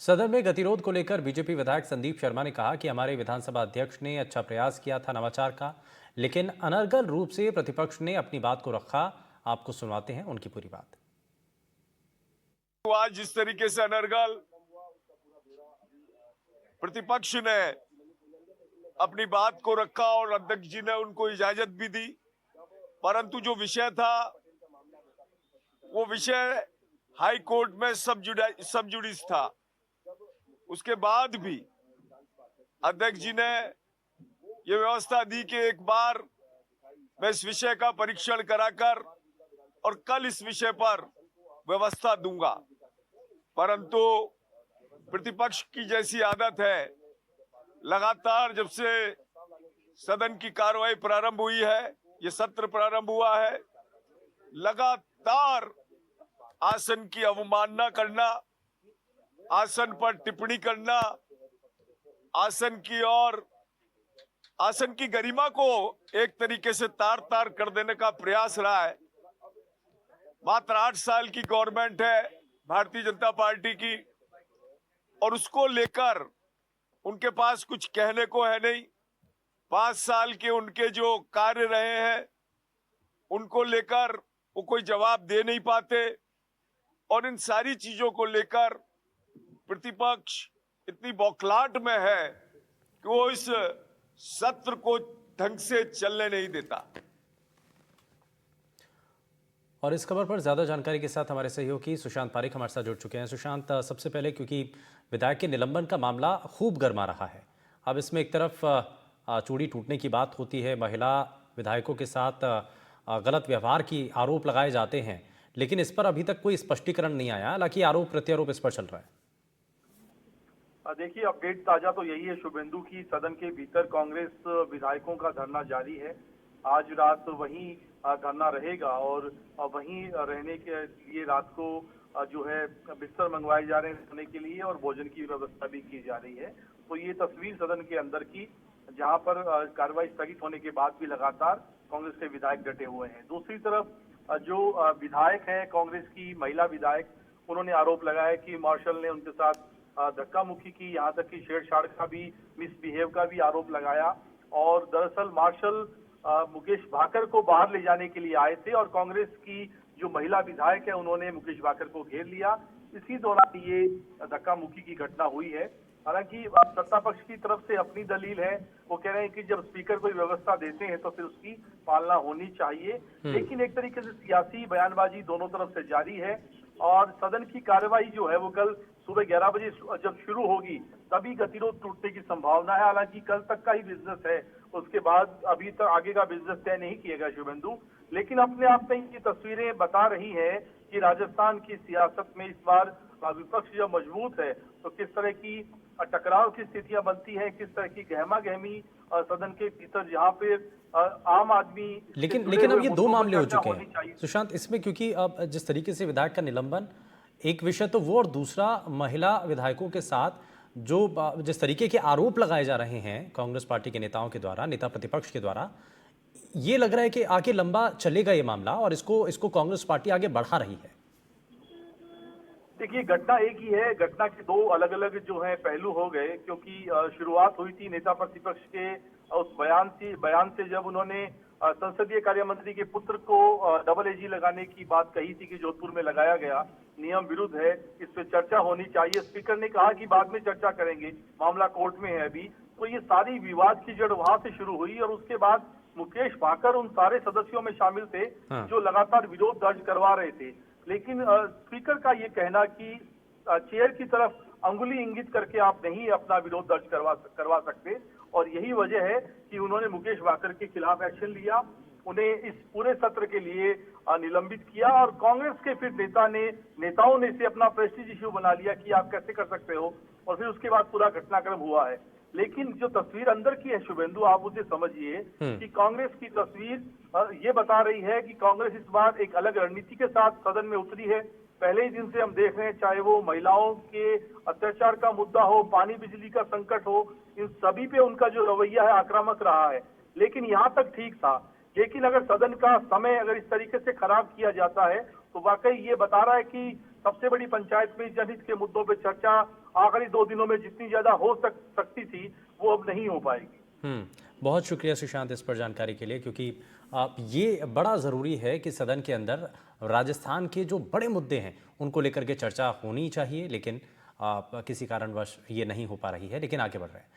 सदन में गतिरोध को लेकर बीजेपी विधायक संदीप शर्मा ने कहा कि हमारे विधानसभा अध्यक्ष ने अच्छा प्रयास किया था नवाचार का, लेकिन अनर्गल रूप से प्रतिपक्ष ने अपनी बात को रखा। आपको सुनवाते हैं उनकी पूरी बात। आज जिस तरीके से अनर्गल प्रतिपक्ष ने अपनी बात को रखा और अध्यक्ष जी ने उनको इजाजत भी दी, परंतु जो विषय था वो विषय हाई कोर्ट में सब जुडिस था। उसके बाद भी अध्यक्ष जी ने ये व्यवस्था दी कि एक बार मैं इस विषय का परीक्षण कराकर और कल इस विषय पर व्यवस्था दूंगा, परंतु प्रतिपक्ष की जैसी आदत है, लगातार जब से सदन की कार्रवाई प्रारंभ हुई है, ये सत्र प्रारंभ हुआ है, लगातार आसन की अवमानना करना, आसन पर टिप्पणी करना, आसन की गरिमा को एक तरीके से तार तार कर देने का प्रयास रहा है। मात्र 8 साल की गवर्नमेंट है भारतीय जनता पार्टी की, और उसको लेकर उनके पास कुछ कहने को है नहीं। 5 साल के उनके जो कार्य रहे हैं उनको लेकर वो कोई जवाब दे नहीं पाते, और इन सारी चीजों को लेकर प्रतिपक्ष इतनी बौखलाहट में है कि वो इस सत्र को ढंग से चलने नहीं देता। और इस खबर पर ज्यादा जानकारी के साथ हमारे सहयोगी सुशांत पारिक हमारे साथ जुड़ चुके हैं। सुशांत, सबसे पहले क्योंकि विधायक के निलंबन का मामला खूब गर्मा रहा है, अब इसमें एक तरफ चूड़ी टूटने की बात होती है, महिला विधायकों के साथ गलत व्यवहार की आरोप लगाए जाते हैं, लेकिन इस पर अभी तक कोई स्पष्टीकरण नहीं आया। हालांकि आरोप प्रत्यारोप इस पर चल रहा है। देखिए, अपडेट ताजा तो यही है शुभेंदु की, सदन के भीतर कांग्रेस विधायकों का धरना जारी है। आज रात वहीं धरना रहेगा और वहीं रहने के लिए रात को जो है बिस्तर मंगवाए जा रहे हैं सोने के लिए, और भोजन की व्यवस्था भी की जा रही है। तो ये तस्वीर सदन के अंदर की, जहां पर कार्रवाई स्थगित होने के बाद भी लगातार कांग्रेस के विधायक डटे हुए हैं। दूसरी तरफ जो विधायक है कांग्रेस की महिला विधायक, उन्होंने आरोप लगाया कि मार्शल ने उनके साथ धक्का मुक्की की, यहाँ तक कि छेड़छाड़ का भी, मिसबिहेव का भी आरोप लगाया। और दरअसल मार्शल मुकेश भाकर को बाहर ले जाने के लिए आए थे, और कांग्रेस की जो महिला विधायक है उन्होंने मुकेश भाकर को घेर लिया। इसी दौरान ये धक्का मुक्की की घटना हुई है। हालांकि सत्ता पक्ष की तरफ से अपनी दलील है, वो कह रहे हैं कि जब स्पीकर कोई व्यवस्था देते हैं तो फिर उसकी पालना होनी चाहिए, लेकिन एक तरीके से सियासी बयानबाजी दोनों तरफ से जारी है। और सदन की कार्यवाही जो है वो कल सुबह 11 बजे जब शुरू होगी तभी गतिरोध टूटने की संभावना है। हालांकि कल तक का ही बिजनेस है, उसके बाद अभी तक आगे का बिजनेस तय नहीं किएगा शुभेंदु। लेकिन अपने आप में ये तस्वीरें बता रही है कि राजस्थान की सियासत में इस बार विपक्ष जब मजबूत है तो किस तरह की टकराव की स्थितियां बनती है, किस तरह की गहमा गहमी सदन के भीतर, जहाँ पे आम आदमी। लेकिन अब ये दो मामले हो चुके हैं सुशांत इसमें, क्योंकि अब जिस तरीके से विधायक का निलंबन एक विषय तो वो, और दूसरा महिला विधायकों के साथ जो जिस तरीके के आरोप लगाए जा रहे हैं कांग्रेस पार्टी के नेताओं के द्वारा, नेता प्रतिपक्ष के द्वारा, ये लग रहा है कि आगे लंबा चलेगा ये मामला और इसको कांग्रेस पार्टी आगे बढ़ा रही है। देखिए, घटना एक ही है, घटना के दो अलग अलग जो है पहलू हो गए, क्योंकि शुरुआत हुई थी नेता प्रतिपक्ष के उस बयान से जब उन्होंने संसदीय कार्य मंत्री के पुत्र को डबल एजी लगाने की बात कही थी कि जोधपुर में लगाया गया, नियम विरुद्ध है, इस पे चर्चा होनी चाहिए। स्पीकर ने कहा कि बाद में चर्चा करेंगे, मामला कोर्ट में है अभी। तो ये सारी विवाद की जड़ वहां से शुरू हुई, और उसके बाद मुकेश भाकर उन सारे सदस्यों में शामिल थे जो लगातार विरोध दर्ज करवा रहे थे। लेकिन स्पीकर का ये कहना कि चेयर की तरफ अंगुली इंगित करके आप नहीं अपना विरोध दर्ज करवा सकते, और यही वजह है कि उन्होंने मुकेश भाकर के खिलाफ एक्शन लिया, उन्हें इस पूरे सत्र के लिए निलंबित किया। और कांग्रेस के फिर नेताओं ने इसे अपना प्रेस्टीज इश्यू बना लिया कि आप कैसे कर सकते हो, और फिर उसके बाद पूरा घटनाक्रम हुआ है। लेकिन जो तस्वीर अंदर की है शुभेंदु, आप उसे समझिए कि कांग्रेस की तस्वीर ये बता रही है कि कांग्रेस इस बार एक अलग रणनीति के साथ सदन में उतरी है। पहले ही दिन से हम देख रहे हैं, चाहे वो महिलाओं के अत्याचार का मुद्दा हो, पानी बिजली का संकट हो, इन सभी पे उनका जो रवैया है आक्रामक रहा है। लेकिन यहाँ तक ठीक था, लेकिन अगर सदन का समय अगर इस तरीके से खराब किया जाता है तो वाकई ये बता रहा है कि सबसे बड़ी पंचायत में जनहित के मुद्दों पे चर्चा आखिरी 2 दिनों में जितनी ज्यादा हो सकती थी वो अब नहीं हो पाएगी। बहुत शुक्रिया सुशांत इस पर जानकारी के लिए, क्योंकि ये बड़ा ज़रूरी है कि सदन के अंदर राजस्थान के जो बड़े मुद्दे हैं उनको लेकर के चर्चा होनी चाहिए, लेकिन किसी कारणवश ये नहीं हो पा रही है, लेकिन आगे बढ़ रहे हैं।